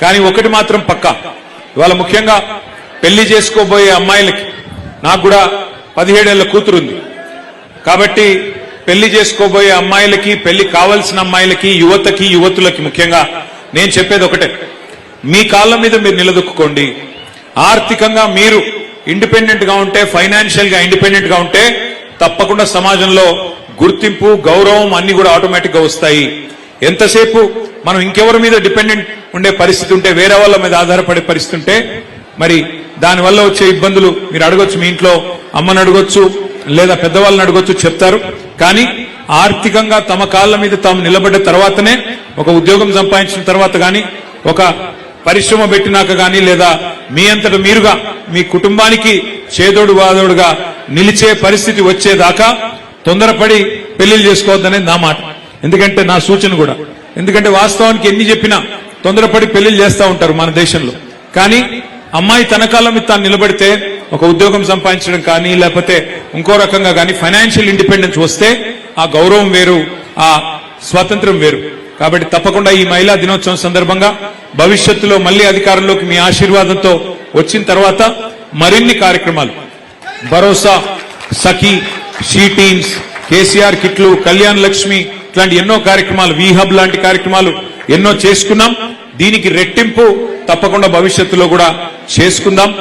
కానీ ఒకటి మాత్రం పక్కా, ఇవాళ ముఖ్యంగా పెళ్లి చేసుకోబోయే అమ్మాయిలకి, నాకు కూడా 17 ఏళ్ల కూతురుంది కాబట్టి పెళ్లి చేసుకోబోయే అమ్మాయిలకి, పెళ్లి కావాల్సిన అమ్మాయిలకి, యువతకి, యువతులకి ముఖ్యంగా నేను చెప్పేది ఒకటే, మీ కాళ్ళ మీద మీరు నిలదొక్కుకోండి. ఆర్థికంగా మీరు ఇండిపెండెంట్ గా ఉంటే, ఫైనాన్షియల్ గా ఇండిపెండెంట్ గా ఉంటే తప్పకుండా సమాజంలో గుర్తింపు, గౌరవం అన్ని కూడా ఆటోమేటిక్ గా వస్తాయి. ఎంతసేపు మనం ఇంకెవరి మీద డిపెండెంట్ ఉండే పరిస్థితి ఉంటే, వేరే వాళ్ళ మీద ఆధారపడే పరిస్థితి ఉంటే మరి దానివల్ల వచ్చే ఇబ్బందులు మీరు అడగొచ్చు, మీ ఇంట్లో అమ్మని అడగొచ్చు లేదా పెద్దవాళ్ళని అడగొచ్చు, చెప్తారు. కానీ ఆర్థికంగా తమ కాళ్ళ మీద తాము నిలబడ్డ తర్వాతనే, ఒక ఉద్యోగం సంపాదించిన తర్వాత గాని, ఒక పరిశ్రమ పెట్టినాక గాని, లేదా మీ అంతట మీరుగా మీ కుటుంబానికి చేదోడు వాదోడుగా నిలిచే పరిస్థితి వచ్చేదాకా తొందరపడి పెళ్లిళ్ళు చేసుకోవద్దనేది నా మాట. ఎందుకంటే నా సూచన కూడా, ఎందుకంటే వాస్తవానికి ఎన్ని చెప్పినా తొందరపడి పెళ్లిళ్ళు చేస్తూ ఉంటారు మన దేశంలో. కానీ అమ్మాయి తన కాళ్ళ మీద తాను నిలబడితే, ఒక ఉద్యోగం సంపాదించడం కానీ, లేకపోతే ఇంకో రకంగా కానీ ఫైనాన్షియల్ ఇండిపెండెన్స్ వస్తే ఆ గౌరవం వేరు, ఆ స్వాతంత్ర్యం వేరు. కాబట్టి తప్పకుండా ఈ మహిళా దినోత్సవం సందర్భంగా భవిష్యత్తులో మళ్లీ అధికారంలోకి మీ ఆశీర్వాదంతో వచ్చిన తర్వాత మరిన్ని కార్యక్రమాలు, భరోసా, సఖీ, షీ టీమ్స్, కేసీఆర్ కిట్లు, కళ్యాణ్ లక్ష్మి ఇట్లాంటి ఎన్నో కార్యక్రమాలు, వీహబ్ లాంటి కార్యక్రమాలు ఎన్నో చేసుకున్నాం. దీనికి రెట్టింపు తప్పకుండా భవిష్యత్తులో కూడా చేసుకుందాం.